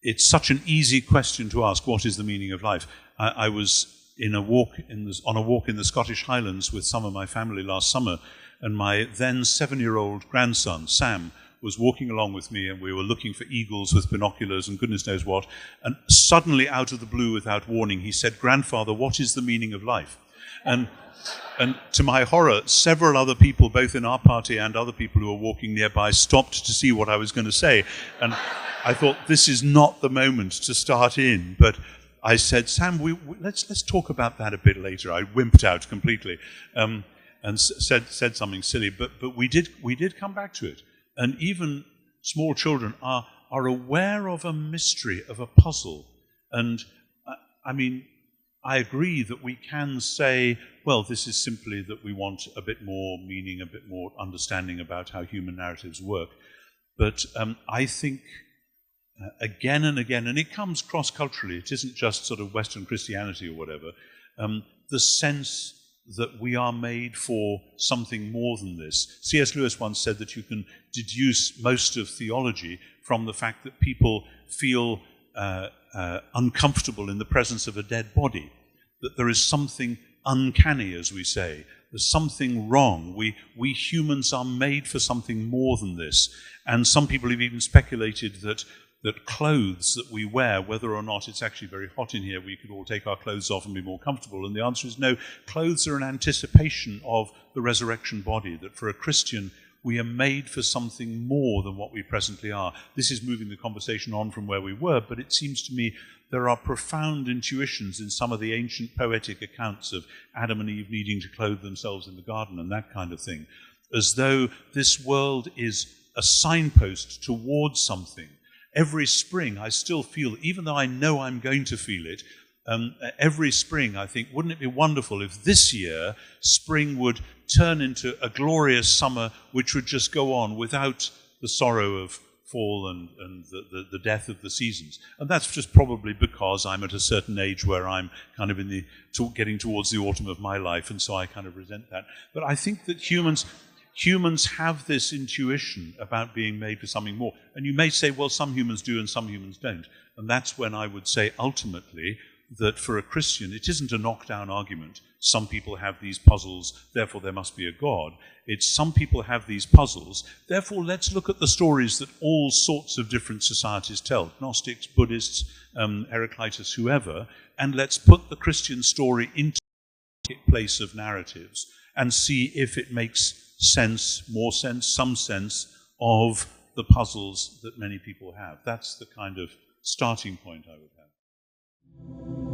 it's such an easy question to ask, what is the meaning of life? I was on a walk in the Scottish Highlands with some of my family last summer, and my then 7-year-old grandson, Sam, was walking along with me, and we were looking for eagles with binoculars and goodness knows what, and suddenly, out of the blue, without warning, he said, "Grandfather, what is the meaning of life?" And to my horror, several other people, both in our party and other people who were walking nearby, stopped to see what I was going to say. And I thought, this is not the moment to start in. But I said, "Sam, let's talk about that a bit later." I wimped out completely and said something silly. But we did come back to it. And even small children are aware of a mystery, of a puzzle. And I mean, I agree that we can say, well, this is simply that we want a bit more meaning, a bit more understanding about how human narratives work. But I think, again and again, and it comes cross-culturally, it isn't just sort of Western Christianity or whatever, the sense that we are made for something more than this. C.S. Lewis once said that you can deduce most of theology from the fact that people feel uncomfortable in the presence of a dead body, that there is something uncanny, as we say. There's something wrong. We humans are made for something more than this. And some people have even speculated that clothes that we wear, whether or not it's actually very hot in here, we could all take our clothes off and be more comfortable. And the answer is no. Clothes are an anticipation of the resurrection body, that for a Christian, we are made for something more than what we presently are. This is moving the conversation on from where we were, but it seems to me there are profound intuitions in some of the ancient poetic accounts of Adam and Eve needing to clothe themselves in the garden and that kind of thing, as though this world is a signpost towards something. Every spring, I still feel, even though I know I'm going to feel it, every spring I think, wouldn't it be wonderful if this year spring would turn into a glorious summer which would just go on without the sorrow of fall and the death of the seasons. And that's just probably because I'm at a certain age where I'm kind of getting towards the autumn of my life, and so I kind of resent that. But I think that humans have this intuition about being made for something more. And you may say, well, some humans do and some humans don't. And that's when I would say, ultimately, that for a Christian, it isn't a knockdown argument. Some people have these puzzles, therefore there must be a God. It's some people have these puzzles, therefore let's look at the stories that all sorts of different societies tell, Gnostics, Buddhists, Heraclitus, whoever, and let's put the Christian story into the place of narratives and see if it makes sense, more sense, some sense of the puzzles that many people have. That's the kind of starting point I would have.